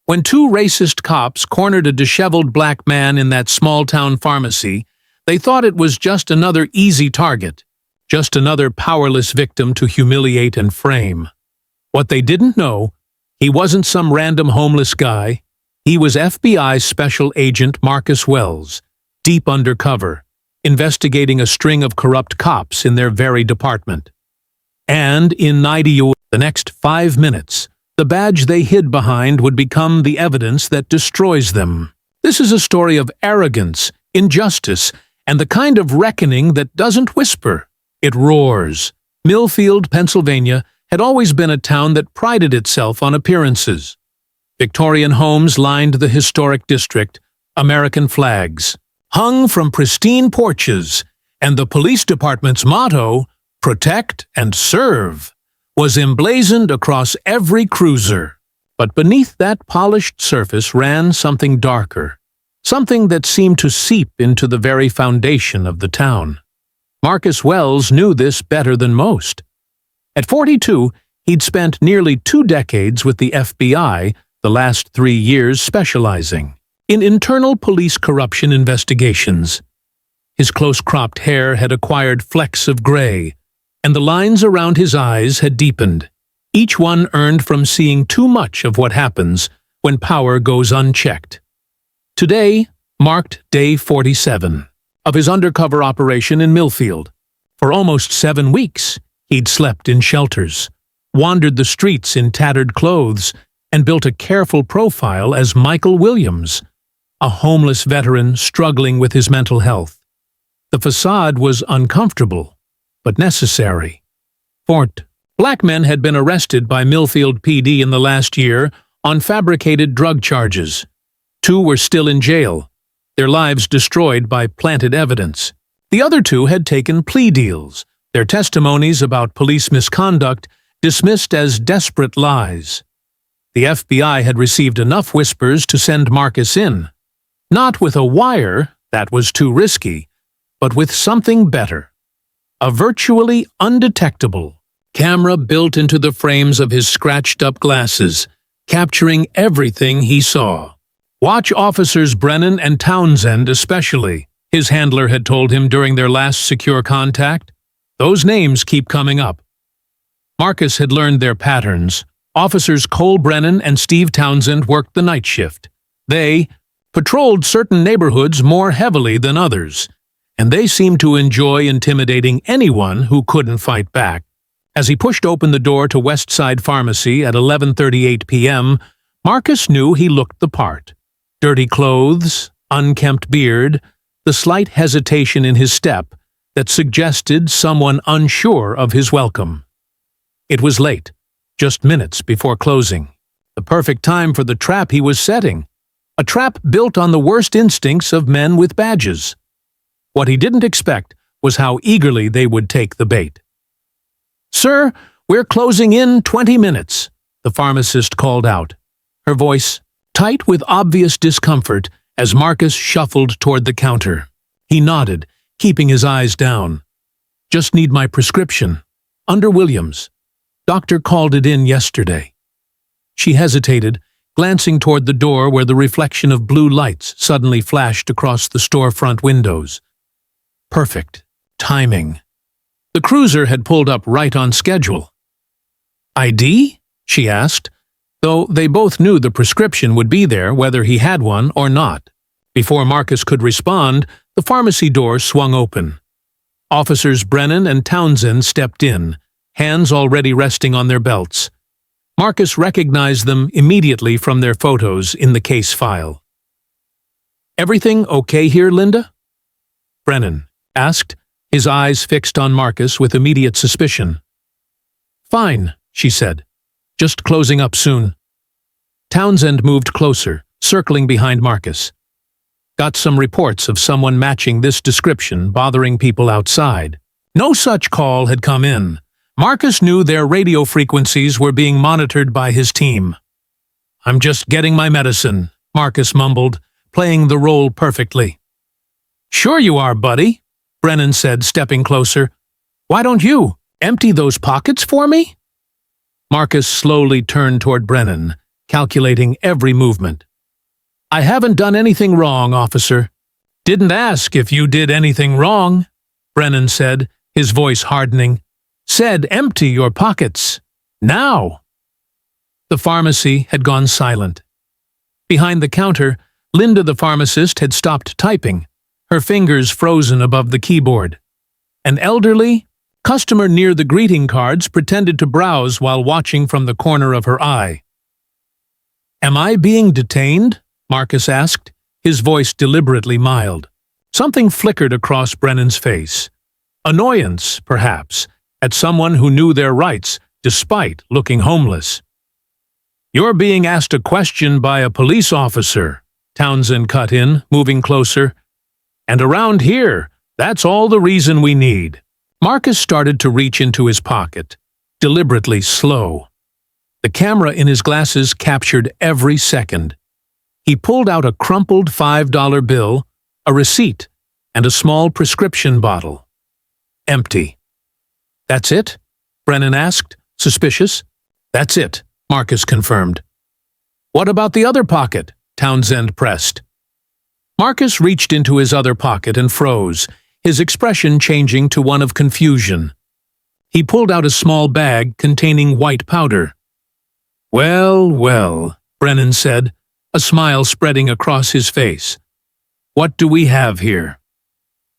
When two racist cops cornered a disheveled black man in that small-town pharmacy, they thought it was just another easy target, just another powerless victim to humiliate and frame. What they didn't know, he wasn't some random homeless guy. He was FBI Special Agent Marcus Wells, deep undercover, investigating a string of corrupt cops in their very department. And in the next 5 minutes, the badge they hid behind would become the evidence that destroys them. This is a story of arrogance, injustice, and the kind of reckoning that doesn't whisper. It roars. Millfield, Pennsylvania, had always been a town that prided itself on appearances. Victorian homes lined the historic district, American flags hung from pristine porches, and the police department's motto, "Protect and Serve," was emblazoned across every cruiser. But beneath that polished surface ran something darker, something that seemed to seep into the very foundation of the town. Marcus Wells knew this better than most. At 42, he'd spent nearly 2 decades with the FBI, the last 3 years specializing in internal police corruption investigations. His close-cropped hair had acquired flecks of gray, and the lines around his eyes had deepened, each one earned from seeing too much of what happens when power goes unchecked. Today marked day 47 of his undercover operation in Millfield. For almost 7 weeks, he'd slept in shelters, wandered the streets in tattered clothes, and built a careful profile as Michael Williams, a homeless veteran struggling with his mental health. The facade was uncomfortable, but necessary. Black men had been arrested by Millfield PD in the last year on fabricated drug charges. 2 were still in jail, their lives destroyed by planted evidence. The other 2 had taken plea deals, their testimonies about police misconduct dismissed as desperate lies. The FBI had received enough whispers to send Marcus in. Not with a wire, that was too risky, but with something better. A virtually undetectable camera built into the frames of his scratched-up glasses, capturing everything he saw. "Watch Officers Brennan and Townsend especially," his handler had told him during their last secure contact. "Those names keep coming up." Marcus had learned their patterns. Officers Cole Brennan and Steve Townsend worked the night shift. They patrolled certain neighborhoods more heavily than others, and they seemed to enjoy intimidating anyone who couldn't fight back. As he pushed open the door to Westside Pharmacy at 11:38 p.m., Marcus knew he looked the part. Dirty clothes, unkempt beard, the slight hesitation in his step that suggested someone unsure of his welcome. It was late, just minutes before closing. The perfect time for the trap he was setting. A trap built on the worst instincts of men with badges. What he didn't expect was how eagerly they would take the bait. "Sir, we're closing in 20 minutes, the pharmacist called out, her voice tight with obvious discomfort as Marcus shuffled toward the counter. He nodded, keeping his eyes down. "Just need my prescription. Under Williams. Doctor called it in yesterday." She hesitated, glancing toward the door where the reflection of blue lights suddenly flashed across the storefront windows. Perfect timing. The cruiser had pulled up right on schedule. "ID?" she asked, though they both knew the prescription would be there whether he had one or not. Before Marcus could respond, the pharmacy door swung open. Officers Brennan and Townsend stepped in, hands already resting on their belts. Marcus recognized them immediately from their photos in the case file. "Everything okay here, Linda?" Brennan asked, his eyes fixed on Marcus with immediate suspicion. "Fine," she said. "Just closing up soon." Townsend moved closer, circling behind Marcus. "Got some reports of someone matching this description bothering people outside." No such call had come in. Marcus knew their radio frequencies were being monitored by his team. "I'm just getting my medicine," Marcus mumbled, playing the role perfectly. "Sure you are, buddy," Brennan said, stepping closer. "Why don't you empty those pockets for me?" Marcus slowly turned toward Brennan, calculating every movement. "I haven't done anything wrong, officer." "Didn't ask if you did anything wrong," Brennan said, his voice hardening. "Said empty your pockets. Now." The pharmacy had gone silent. Behind the counter, Linda the pharmacist had stopped typing, her fingers frozen above the keyboard. An elderly customer near the greeting cards pretended to browse while watching from the corner of her eye. "Am I being detained?" Marcus asked, his voice deliberately mild. Something flickered across Brennan's face. Annoyance, perhaps, at someone who knew their rights despite looking homeless. "You're being asked a question by a police officer," Townsend cut in, moving closer. "And around here, that's all the reason we need." Marcus started to reach into his pocket, deliberately slow. The camera in his glasses captured every second. He pulled out a crumpled $5 bill, a receipt, and a small prescription bottle. Empty. "That's it?" Brennan asked, suspicious. "That's it," Marcus confirmed. "What about the other pocket?" Townsend pressed. Marcus reached into his other pocket and froze, his expression changing to one of confusion. He pulled out a small bag containing white powder. "Well, well," Brennan said, a smile spreading across his face. "What do we have here?"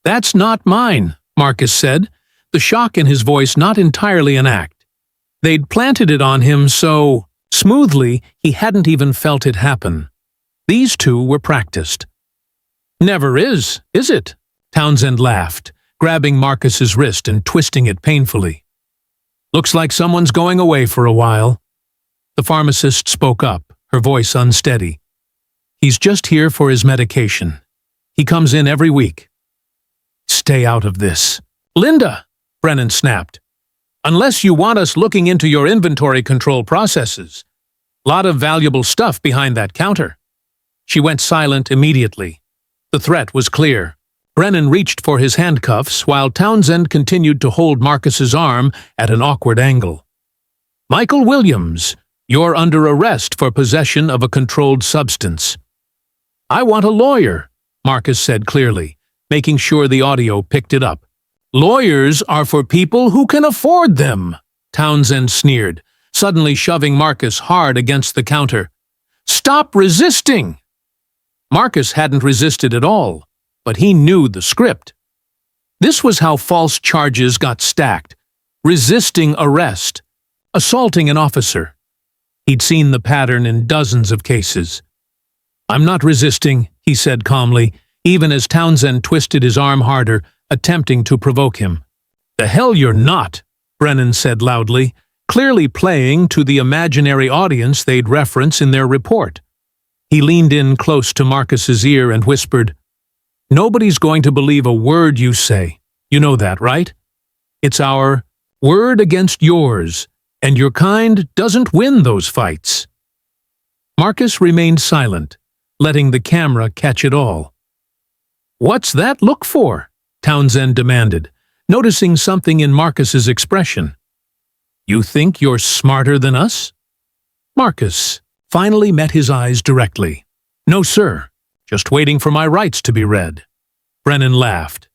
"That's not mine," Marcus said, the shock in his voice not entirely an act. They'd planted it on him so smoothly he hadn't even felt it happen. These two were practiced. "Never is it?" Townsend laughed, grabbing Marcus's wrist and twisting it painfully. "Looks like someone's going away for a while." The pharmacist spoke up, her voice unsteady. "He's just here for his medication. He comes in every week." "Stay out of this." "Linda!" Brennan snapped. "Unless you want us looking into your inventory control processes. Lot of valuable stuff behind that counter." She went silent immediately. The threat was clear. Brennan reached for his handcuffs while Townsend continued to hold Marcus's arm at an awkward angle. "Michael Williams, you're under arrest for possession of a controlled substance." "I want a lawyer," Marcus said clearly, making sure the audio picked it up. "Lawyers are for people who can afford them," Townsend sneered, suddenly shoving Marcus hard against the counter. "Stop resisting!" Marcus hadn't resisted at all, but he knew the script. This was how false charges got stacked: resisting arrest, assaulting an officer. He'd seen the pattern in dozens of cases. "I'm not resisting," he said calmly, even as Townsend twisted his arm harder, attempting to provoke him. "The hell you're not," Brennan said loudly, clearly playing to the imaginary audience they'd reference in their report. He leaned in close to Marcus's ear and whispered, "Nobody's going to believe a word you say. You know that, right? It's our word against yours, and your kind doesn't win those fights." Marcus remained silent, letting the camera catch it all. "What's that look for?" Townsend demanded, noticing something in Marcus's expression. "You think you're smarter than us?" Marcus finally met his eyes directly. "No, sir. Just waiting for my rights to be read." Brennan laughed.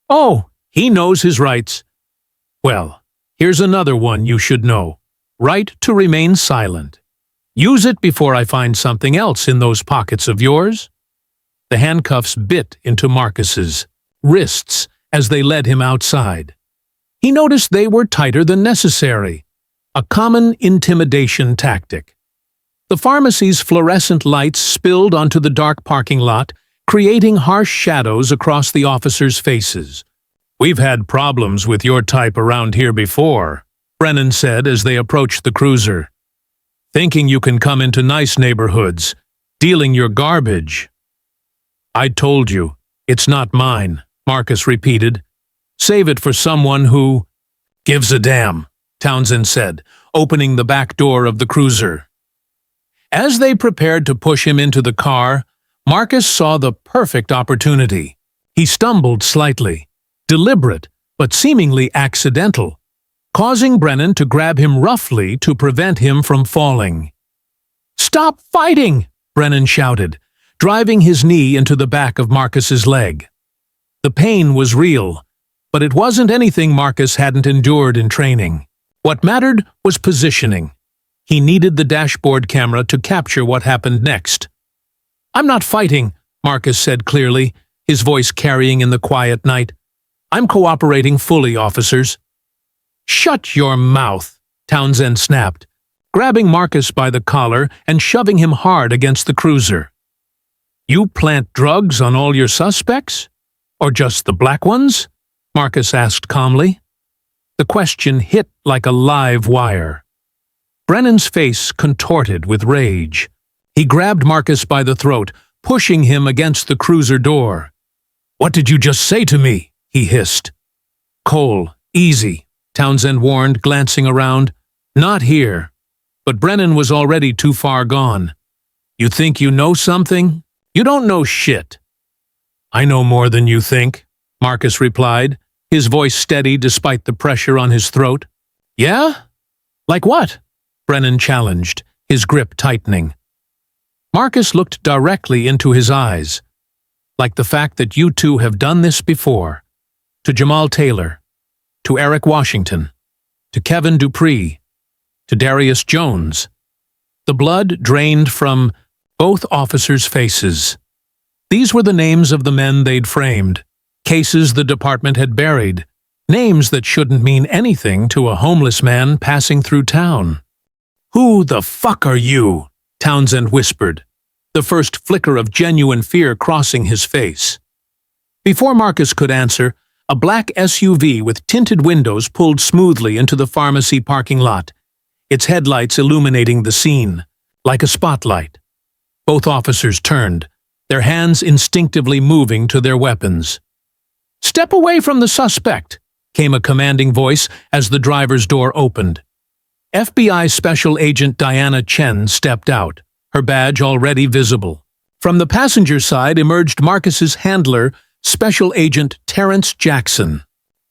"Oh, he knows his rights. Well, here's another one you should know. Right to remain silent. Use it before I find something else in those pockets of yours." The handcuffs bit into Marcus's wrists as they led him outside. He noticed they were tighter than necessary, a common intimidation tactic. The pharmacy's fluorescent lights spilled onto the dark parking lot, creating harsh shadows across the officers' faces. "We've had problems with your type around here before," Brennan said as they approached the cruiser. "Thinking you can come into nice neighborhoods, dealing your garbage." "I told you, it's not mine," Marcus repeated. "Save it for someone who gives a damn," Townsend said, opening the back door of the cruiser. As they prepared to push him into the car, Marcus saw the perfect opportunity. He stumbled slightly, deliberate but seemingly accidental, causing Brennan to grab him roughly to prevent him from falling. "Stop fighting!" Brennan shouted, driving his knee into the back of Marcus's leg. The pain was real, but it wasn't anything Marcus hadn't endured in training. What mattered was positioning. He needed the dashboard camera to capture what happened next. "I'm not fighting," Marcus said clearly, his voice carrying in the quiet night. "I'm cooperating fully, officers." "Shut your mouth," Townsend snapped, grabbing Marcus by the collar and shoving him hard against the cruiser. "You plant drugs on all your suspects? Or just the black ones?" Marcus asked calmly. The question hit like a live wire. Brennan's face contorted with rage. He grabbed Marcus by the throat, pushing him against the cruiser door. "What did you just say to me?" he hissed. "Cole, easy," Townsend warned, glancing around. "Not here." But Brennan was already too far gone. "You think you know something? You don't know shit." "I know more than you think," Marcus replied, his voice steady despite the pressure on his throat. "Yeah? Like what?" Brennan challenged, his grip tightening. Marcus looked directly into his eyes. "Like the fact that you two have done this before. To Jamal Taylor, to Eric Washington, to Kevin Dupree, to Darius Jones." The blood drained from both officers' faces. These were the names of the men they'd framed, cases the department had buried, names that shouldn't mean anything to a homeless man passing through town. "Who the fuck are you?" Townsend whispered, the first flicker of genuine fear crossing his face. Before Marcus could answer, a black SUV with tinted windows pulled smoothly into the pharmacy parking lot, its headlights illuminating the scene, like a spotlight. Both officers turned, their hands instinctively moving to their weapons. "Step away from the suspect," came a commanding voice as the driver's door opened. FBI Special Agent Diana Chen stepped out, her badge already visible. From the passenger side emerged Marcus's handler, Special Agent Terrence Jackson.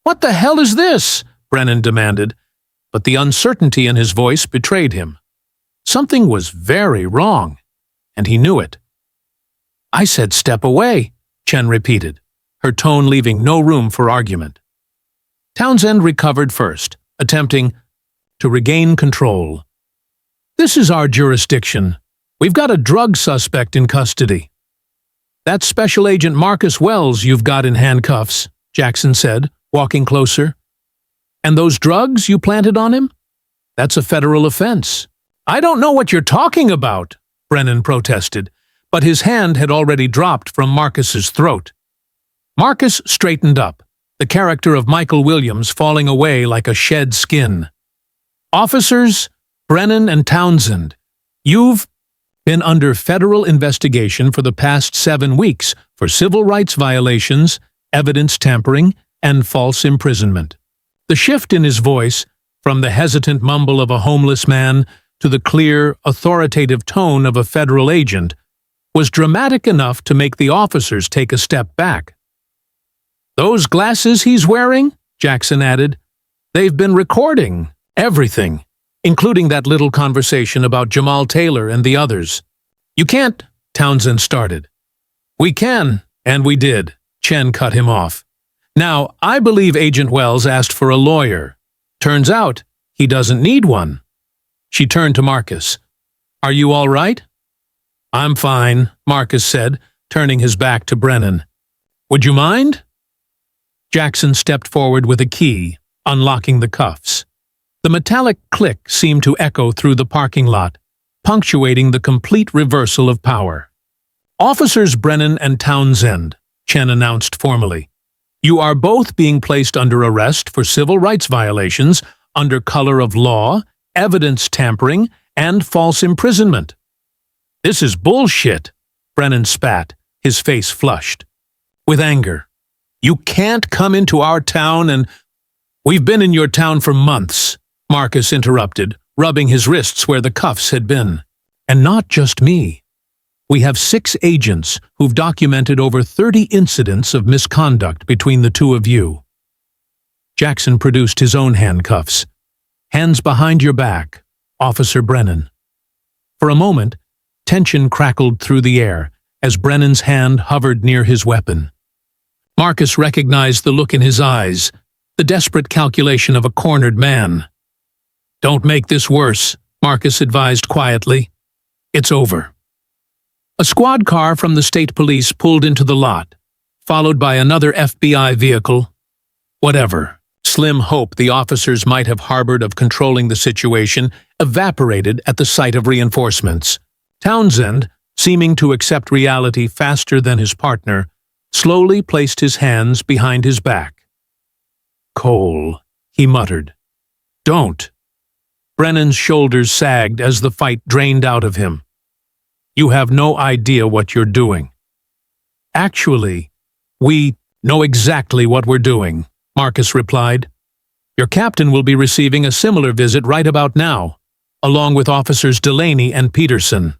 "What the hell is this?" Brennan demanded, but the uncertainty in his voice betrayed him. Something was very wrong, and he knew it. "I said step away," Chen repeated, her tone leaving no room for argument. Townsend recovered first, attempting to regain control. "This is our jurisdiction. We've got a drug suspect in custody." "That's Special Agent Marcus Wells you've got in handcuffs," Jackson said, walking closer. "And those drugs you planted on him? That's a federal offense." "I don't know what you're talking about," Brennan protested, but his hand had already dropped from Marcus's throat. Marcus straightened up, the character of Michael Williams falling away like a shed skin. "Officers, Brennan and Townsend, you've been under federal investigation for the past 7 weeks for civil rights violations, evidence tampering, and false imprisonment." The shift in his voice, from the hesitant mumble of a homeless man to the clear, authoritative tone of a federal agent, was dramatic enough to make the officers take a step back. "Those glasses he's wearing," Jackson added, "they've been recording everything, including that little conversation about Jamal Taylor and the others." "You can't," Townsend started. "We can, and we did," Chen cut him off. "Now, I believe Agent Wells asked for a lawyer. Turns out, he doesn't need one." She turned to Marcus. "Are you all right?" "I'm fine," Marcus said, turning his back to Brennan. "Would you mind?" Jackson stepped forward with a key, unlocking the cuffs. The metallic click seemed to echo through the parking lot, punctuating the complete reversal of power. "Officers Brennan and Townsend," Chen announced formally, "you are both being placed under arrest for civil rights violations under color of law, evidence tampering, and false imprisonment." "This is bullshit," Brennan spat, his face flushed with anger. "You can't come into our town and—" "We've been in your town for months," Marcus interrupted, rubbing his wrists where the cuffs had been. "And not just me. We have 6 agents who've documented over 30 incidents of misconduct between the two of you." Jackson produced his own handcuffs. "Hands behind your back, Officer Brennan." For a moment, tension crackled through the air as Brennan's hand hovered near his weapon. Marcus recognized the look in his eyes, the desperate calculation of a cornered man. "Don't make this worse," Marcus advised quietly. "It's over." A squad car from the state police pulled into the lot, followed by another FBI vehicle. Whatever slim hope the officers might have harbored of controlling the situation evaporated at the sight of reinforcements. Townsend, seeming to accept reality faster than his partner, slowly placed his hands behind his back. "Cole," he muttered. "Don't." Brennan's shoulders sagged as the fight drained out of him. "You have no idea what you're doing." "Actually, we know exactly what we're doing," Marcus replied. "Your captain will be receiving a similar visit right about now, along with Officers Delaney and Peterson."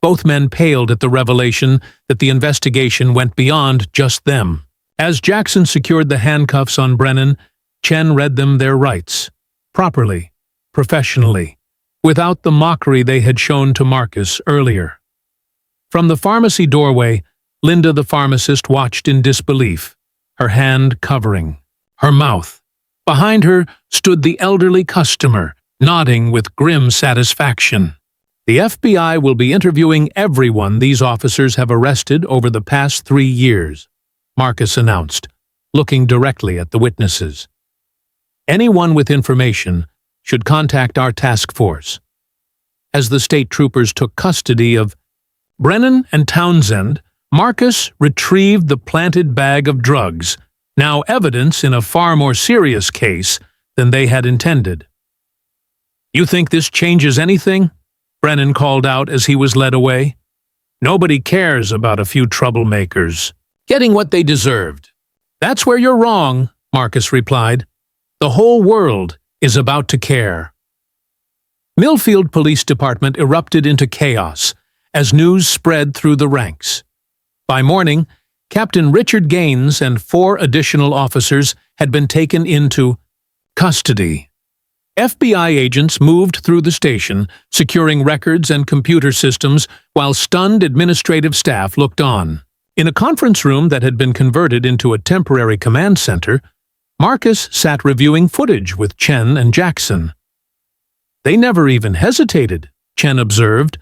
Both men paled at the revelation that the investigation went beyond just them. As Jackson secured the handcuffs on Brennan, Chen read them their rights, properly, professionally, without the mockery they had shown to Marcus earlier. From the pharmacy doorway, Linda the pharmacist watched in disbelief, her hand covering her mouth. Behind her stood the elderly customer, nodding with grim satisfaction. "The FBI will be interviewing everyone these officers have arrested over the past 3 years, Marcus announced, looking directly at the witnesses. "Anyone with information should contact our task force." As the state troopers took custody of Brennan and Townsend, Marcus retrieved the planted bag of drugs, now evidence in a far more serious case than they had intended. "You think this changes anything?" Brennan called out as he was led away. "Nobody cares about a few troublemakers getting what they deserved." "That's where you're wrong," Marcus replied. "The whole world is about to care." Millfield Police Department erupted into chaos as news spread through the ranks. By morning, Captain Richard Gaines and 4 additional officers had been taken into custody. FBI agents moved through the station, securing records and computer systems, while stunned administrative staff looked on. In a conference room that had been converted into a temporary command center, Marcus sat reviewing footage with Chen and Jackson. "They never even hesitated," Chen observed,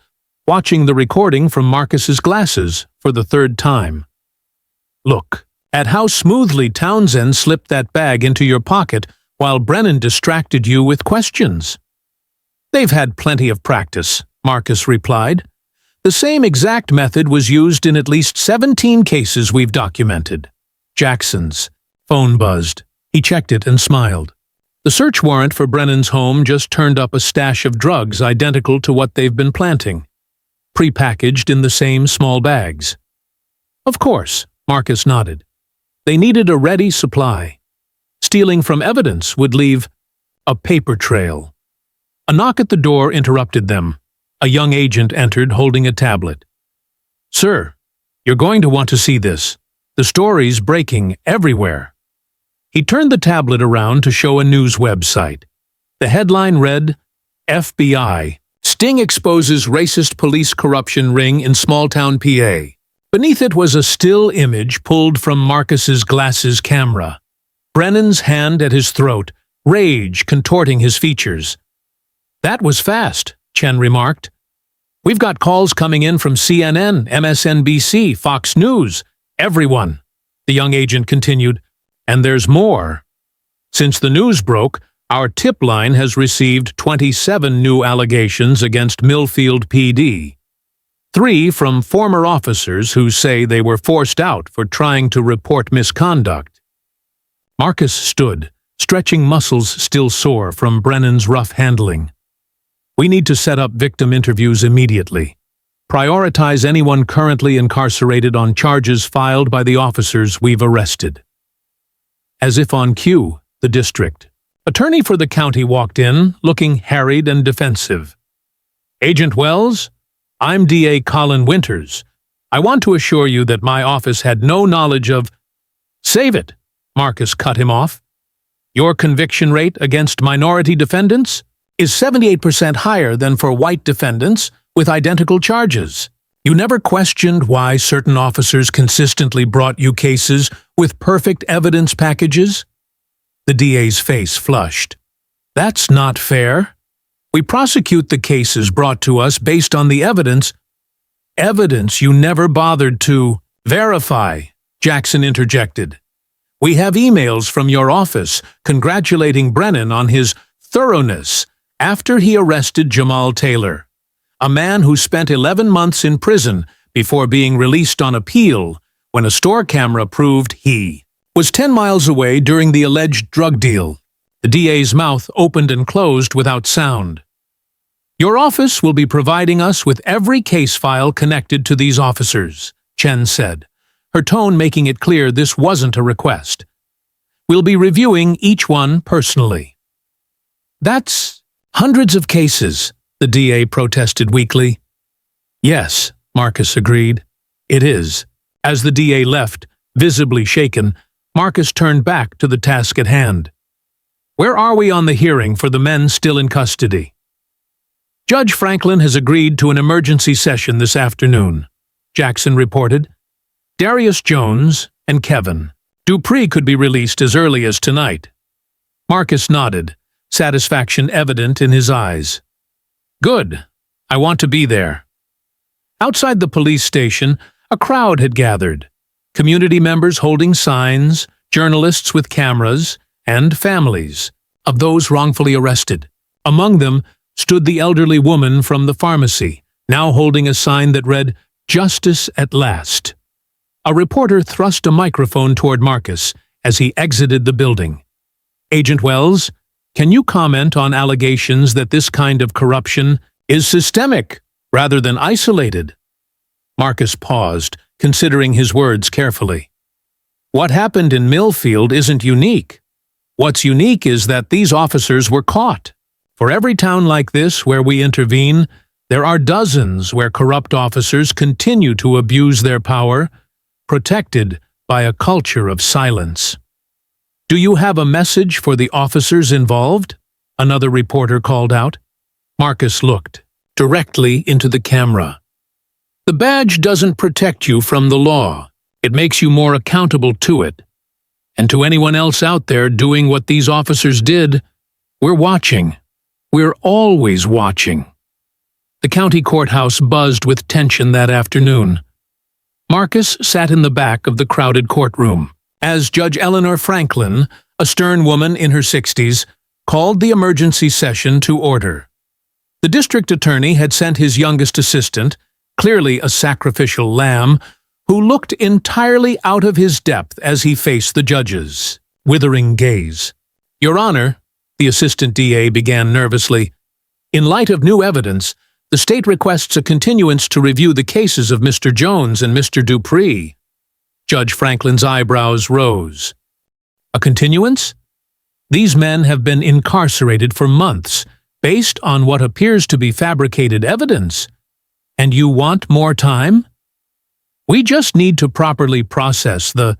watching the recording from Marcus's glasses for the 3rd time. "Look at how smoothly Townsend slipped that bag into your pocket while Brennan distracted you with questions." "They've had plenty of practice," Marcus replied. "The same exact method was used in at least 17 cases we've documented." Jackson's phone buzzed. He checked it and smiled. The search warrant for Brennan's home just turned up a stash of drugs identical to what they've been planting, prepackaged in the same small bags. "Of course," Marcus nodded. "They needed a ready supply. Stealing from evidence would leave a paper trail." A knock at the door interrupted them. A young agent entered holding a tablet. "Sir, you're going to want to see this. The story's breaking everywhere." He turned the tablet around to show a news website. The headline read, "FBI. Sting exposes racist police corruption ring in small-town PA." Beneath it was a still image pulled from Marcus's glasses camera. Brennan's hand at his throat, rage contorting his features. "That was fast," Chen remarked. "We've got calls coming in from CNN, MSNBC, Fox News, everyone," the young agent continued. "And there's more. Since the news broke, our tip line has received 27 new allegations against Millfield PD. 3 from former officers who say they were forced out for trying to report misconduct." Marcus stood, stretching muscles still sore from Brennan's rough handling. "We need to set up victim interviews immediately. Prioritize anyone currently incarcerated on charges filed by the officers we've arrested." As if on cue, the district attorney for the county walked in, looking harried and defensive. "Agent Wells, I'm DA Colin Winters. I want to assure you that my office had no knowledge of—" "Save it," Marcus cut him off. "Your conviction rate against minority defendants? is 78% higher than for white defendants with identical charges. You never questioned why certain officers consistently brought you cases with perfect evidence packages? The DA's face flushed. That's not fair. We prosecute the cases brought to us based on the evidence you never bothered to verify, Jackson interjected. We have emails from your office congratulating Brennan on his thoroughness after he arrested Jamal Taylor, a man who spent 11 months in prison before being released on appeal when a store camera proved he was 10 miles away during the alleged drug deal. The DA's mouth opened and closed without sound. Your office will be providing us with every case file connected to these officers, Chen said, her tone making it clear this wasn't a request. We'll be reviewing each one personally. That's hundreds of cases, the DA protested weakly. Yes, Marcus agreed. It is. As the DA left, visibly shaken, Marcus turned back to the task at hand. Where are we on the hearing for the men still in custody? Judge Franklin has agreed to an emergency session this afternoon, Jackson reported. Darius Jones and Kevin Dupree could be released as early as tonight. Marcus nodded, satisfaction evident in his eyes. Good. I want to be there. Outside the police station, a crowd had gathered. Community members holding signs, journalists with cameras, and families of those wrongfully arrested. Among them stood the elderly woman from the pharmacy, now holding a sign that read, "Justice at Last." A reporter thrust a microphone toward Marcus as he exited the building. Agent Wells, can you comment on allegations that this kind of corruption is systemic rather than isolated? Marcus paused, considering his words carefully. What happened in Millfield isn't unique. What's unique is that these officers were caught. For every town like this where we intervene, there are dozens where corrupt officers continue to abuse their power, protected by a culture of silence. Do you have a message for the officers involved? Another reporter called out. Marcus looked directly into the camera. The badge doesn't protect you from the law. It makes you more accountable to it. And to anyone else out there doing what these officers did, we're watching. We're always watching. The county courthouse buzzed with tension that afternoon. Marcus sat in the back of the crowded courtroom as Judge Eleanor Franklin, a stern woman in her 60s, called the emergency session to order. The district attorney had sent his youngest assistant, clearly a sacrificial lamb, who looked entirely out of his depth as he faced the judge's withering gaze. Your Honor, the assistant DA began nervously, in light of new evidence, the state requests a continuance to review the cases of Mr. Jones and Mr. Dupree. Judge Franklin's eyebrows rose. A continuance? These men have been incarcerated for months, based on what appears to be fabricated evidence. And you want more time? We just need to properly process the...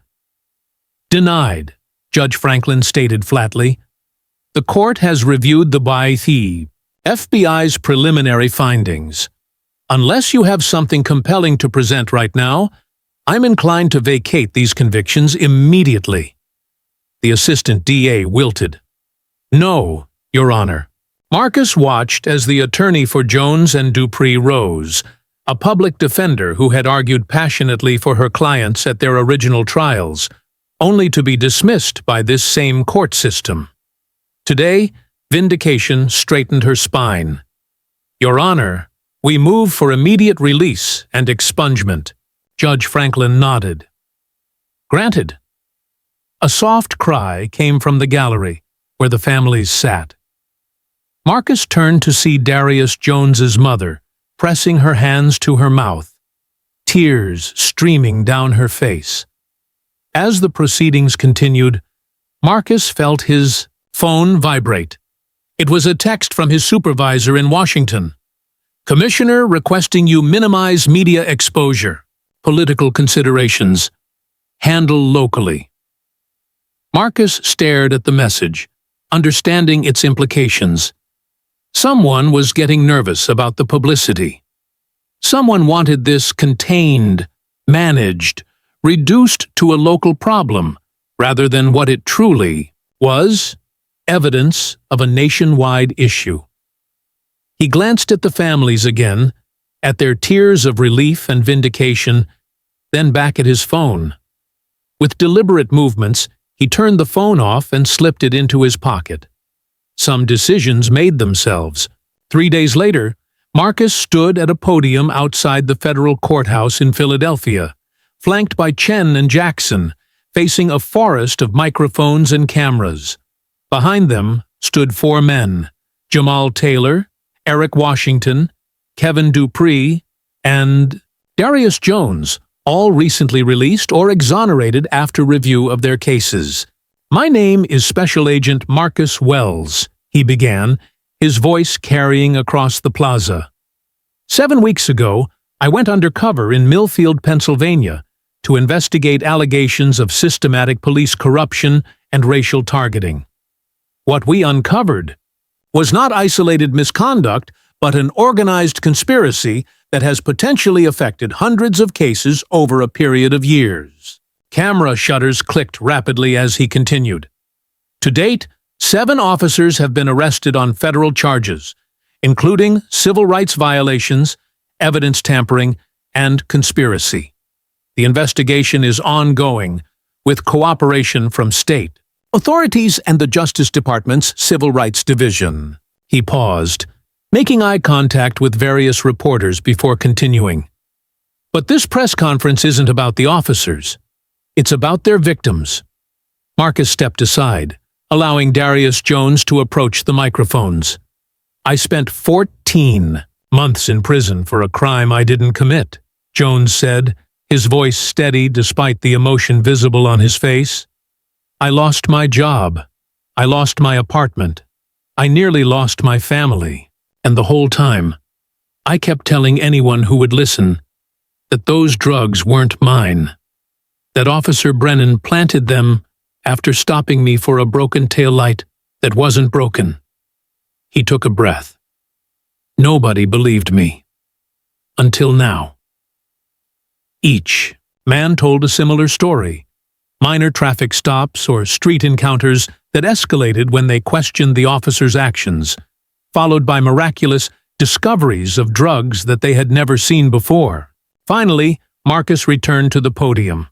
Denied, Judge Franklin stated flatly. The court has reviewed the FBI's preliminary findings. Unless you have something compelling to present right now, I'm inclined to vacate these convictions immediately. The assistant DA wilted. No, Your Honor. Marcus watched as the attorney for Jones and Dupree rose, a public defender who had argued passionately for her clients at their original trials, only to be dismissed by this same court system. Today, vindication straightened her spine. Your Honor, we move for immediate release and expungement. Judge Franklin nodded. Granted. A soft cry came from the gallery, where the families sat. Marcus turned to see Darius Jones's mother, pressing her hands to her mouth, tears streaming down her face. As the proceedings continued, Marcus felt his phone vibrate. It was a text from his supervisor in Washington. Commissioner requesting you minimize media exposure. Political considerations. Handle locally. Marcus stared at the message, understanding its implications. Someone was getting nervous about the publicity. Someone wanted this contained, managed, reduced to a local problem, rather than what it truly was, evidence of a nationwide issue. He glanced at the families again, at their tears of relief and vindication, then back at his phone. With deliberate movements, he turned the phone off and slipped it into his pocket. Some decisions made themselves. 3 days later, Marcus stood at a podium outside the federal courthouse in Philadelphia, flanked by Chen and Jackson, facing a forest of microphones and cameras. Behind them stood 4 men: Jamal Taylor, Eric Washington, Kevin Dupree, and Darius Jones, all recently released or exonerated after review of their cases. "My name is Special Agent Marcus Wells," he began, his voice carrying across the plaza. 7 weeks ago, I went undercover in Millfield, Pennsylvania, to investigate allegations of systematic police corruption and racial targeting. What we uncovered was not isolated misconduct, but an organized conspiracy that has potentially affected hundreds of cases over a period of years. Camera shutters clicked rapidly as he continued. To date, 7 officers have been arrested on federal charges, including civil rights violations, evidence tampering, and conspiracy. The investigation is ongoing, with cooperation from state authorities and the Justice Department's Civil Rights Division. He paused, making eye contact with various reporters before continuing. But this press conference isn't about the officers. It's about their victims. Marcus stepped aside, allowing Darius Jones to approach the microphones. "I spent 14 months in prison for a crime I didn't commit," Jones said, his voice steady despite the emotion visible on his face. "I lost my job. I lost my apartment. I nearly lost my family. And the whole time, I kept telling anyone who would listen that those drugs weren't mine, that Officer Brennan planted them after stopping me for a broken taillight that wasn't broken." He took a breath. "Nobody believed me. Until now." Each man told a similar story: minor traffic stops or street encounters that escalated when they questioned the officer's actions, followed by miraculous discoveries of drugs that they had never seen before. Finally, Marcus returned to the podium.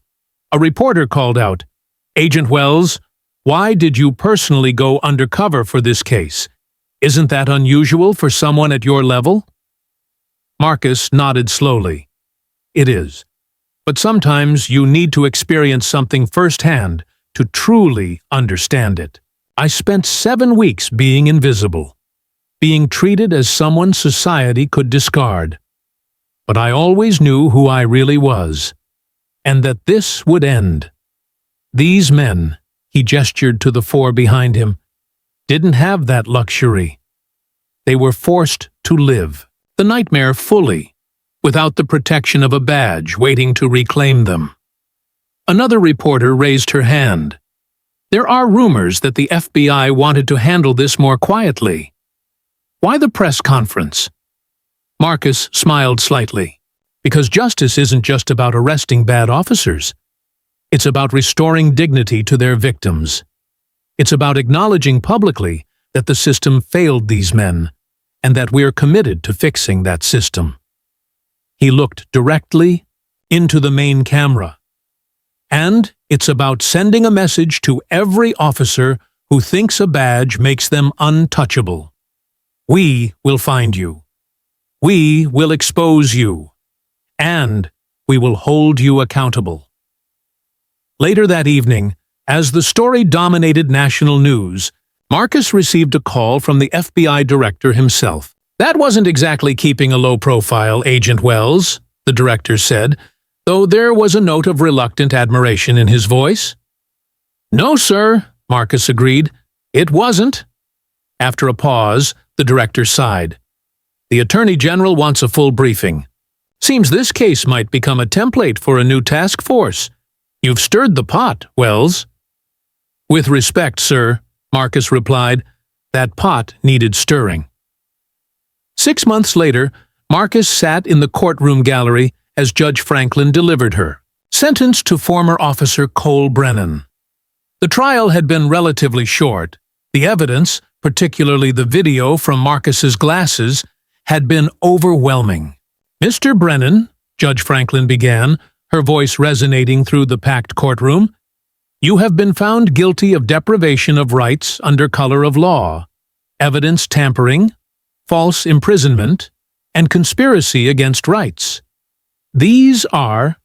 A reporter called out, "Agent Wells, why did you personally go undercover for this case? Isn't that unusual for someone at your level?" Marcus nodded slowly. "It is. But sometimes you need to experience something firsthand to truly understand it. I spent 7 weeks being invisible, being treated as someone society could discard. But I always knew who I really was, and that this would end. These men," he gestured to the 4 behind him, "didn't have that luxury. They were forced to live the nightmare fully, without the protection of a badge waiting to reclaim them." Another reporter raised her hand. "There are rumors that the FBI wanted to handle this more quietly. Why the press conference?" Marcus smiled slightly. "Because justice isn't just about arresting bad officers. It's about restoring dignity to their victims. It's about acknowledging publicly that the system failed these men, and that we're committed to fixing that system." He looked directly into the main camera. "And it's about sending a message to every officer who thinks a badge makes them untouchable. We will find you. We will expose you. And we will hold you accountable." Later that evening, as the story dominated national news, Marcus received a call from the FBI director himself. "That wasn't exactly keeping a low profile, Agent Wells," the director said, though there was a note of reluctant admiration in his voice. "No, sir," Marcus agreed. "It wasn't." After a pause, the director sighed. "The Attorney General wants a full briefing. Seems this case might become a template for a new task force. You've stirred the pot, Wells." "With respect, sir," Marcus replied, "that pot needed stirring. 6 months later, Marcus sat in the courtroom gallery as Judge Franklin delivered her, sentenced to former officer Cole Brennan. The trial had been relatively short. The evidence, particularly the video from Marcus's glasses, had been overwhelming. "Mr. Brennan," Judge Franklin began, her voice resonating through the packed courtroom, "you have been found guilty of deprivation of rights under color of law, evidence tampering, false imprisonment, and conspiracy against rights. These are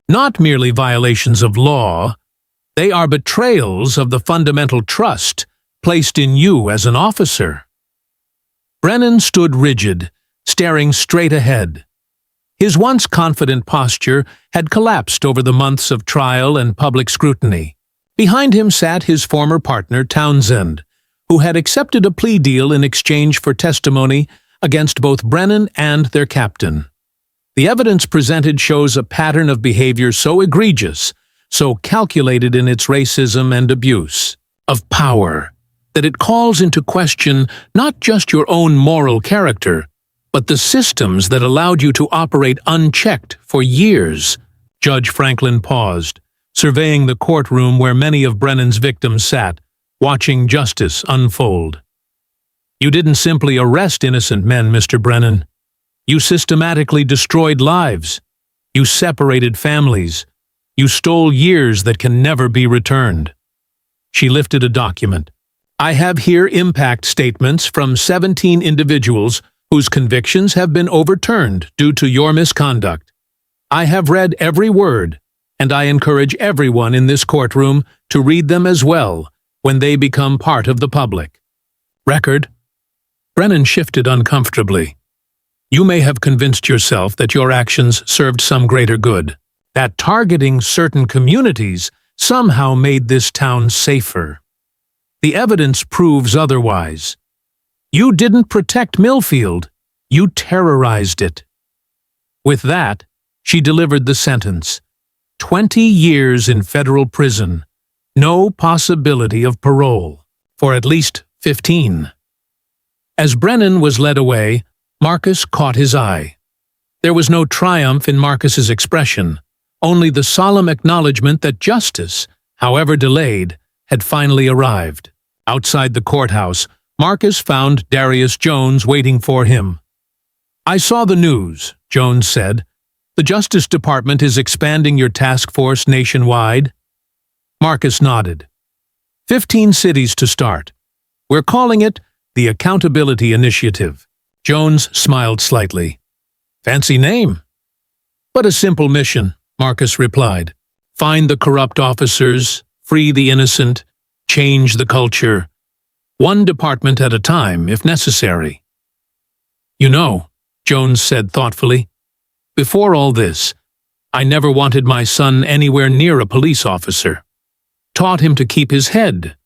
not merely violations of law, they are betrayals of the fundamental trust placed in you as an officer." Brennan stood rigid, staring straight ahead. His once confident posture had collapsed over the months of trial and public scrutiny. Behind him sat his former partner, Townsend, who had accepted a plea deal in exchange for testimony against both Brennan and their captain. The evidence presented shows a pattern of behavior so egregious, so calculated in its racism and abuse of power, that it calls into question not just your own moral character, but the systems that allowed you to operate unchecked for years. Judge Franklin paused, surveying the courtroom where many of Brennan's victims sat, watching justice unfold. "You didn't simply arrest innocent men, Mr. Brennan. You systematically destroyed lives. You separated families. You stole years that can never be returned." She lifted a document. "I have here impact statements from 17 individuals whose convictions have been overturned due to your misconduct. I have read every word, and I encourage everyone in this courtroom to read them as well when they become part of the public record." Brennan shifted uncomfortably. "You may have convinced yourself that your actions served some greater good, that targeting certain communities somehow made this town safer. The evidence proves otherwise. You didn't protect Millfield, you terrorized it." With that, she delivered the sentence. 20 years in federal prison, no possibility of parole, for at least 15. As Brennan was led away, Marcus caught his eye. There was no triumph in Marcus's expression, only the solemn acknowledgement that justice, however delayed, had finally arrived. Outside the courthouse, Marcus found Darius Jones waiting for him. "I saw the news," Jones said. "The Justice Department is expanding your task force nationwide." Marcus nodded. 15 cities to start. "We're calling it the Accountability Initiative." Jones smiled slightly. "Fancy name." "But a simple mission," Marcus replied. "Find the corrupt officers, free the innocent, change the culture. One department at a time, if necessary." "You know," Jones said thoughtfully, "before all this, I never wanted my son anywhere near a police officer. Taught him to keep his head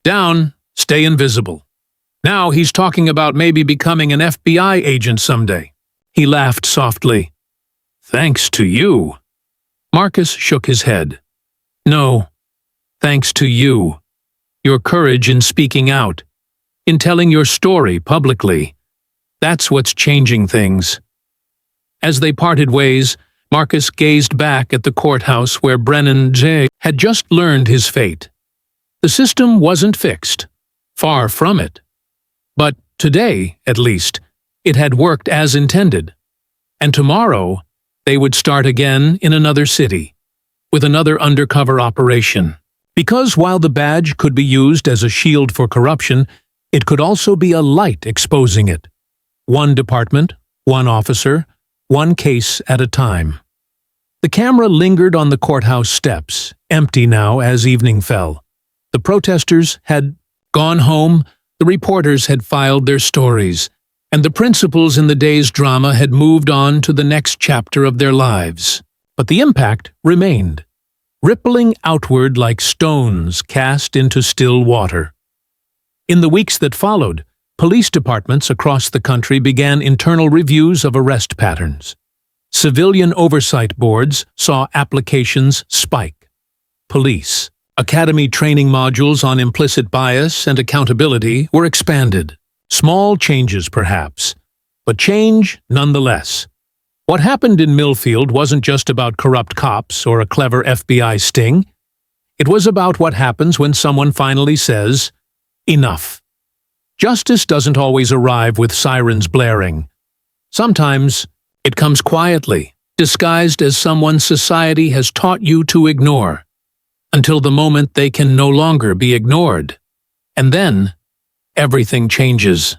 down, stay invisible. Now he's talking about maybe becoming an FBI agent someday." He laughed softly. "Thanks to you." Marcus shook his head. "No, thanks to you. Your courage in speaking out, in telling your story publicly. That's what's changing things." As they parted ways, Marcus gazed back at the courthouse where Brennan J. had just learned his fate. The system wasn't fixed. Far from it. But today, at least, it had worked as intended. And tomorrow, they would start again in another city, with another undercover operation. Because while the badge could be used as a shield for corruption, it could also be a light exposing it. One department, one officer, one case at a time. The camera lingered on the courthouse steps, empty now as evening fell. The protesters had gone home, the reporters had filed their stories, and the principals in the day's drama had moved on to the next chapter of their lives. But the impact remained, rippling outward like stones cast into still water. In the weeks that followed, police departments across the country began internal reviews of arrest patterns. Civilian oversight boards saw applications spike. Police, academy training modules on implicit bias and accountability were expanded. Small changes, perhaps, but change nonetheless. What happened in Millfield wasn't just about corrupt cops or a clever FBI sting. It was about what happens when someone finally says, "Enough." Justice doesn't always arrive with sirens blaring. Sometimes it comes quietly, disguised as someone society has taught you to ignore, until the moment they can no longer be ignored. And then, everything changes.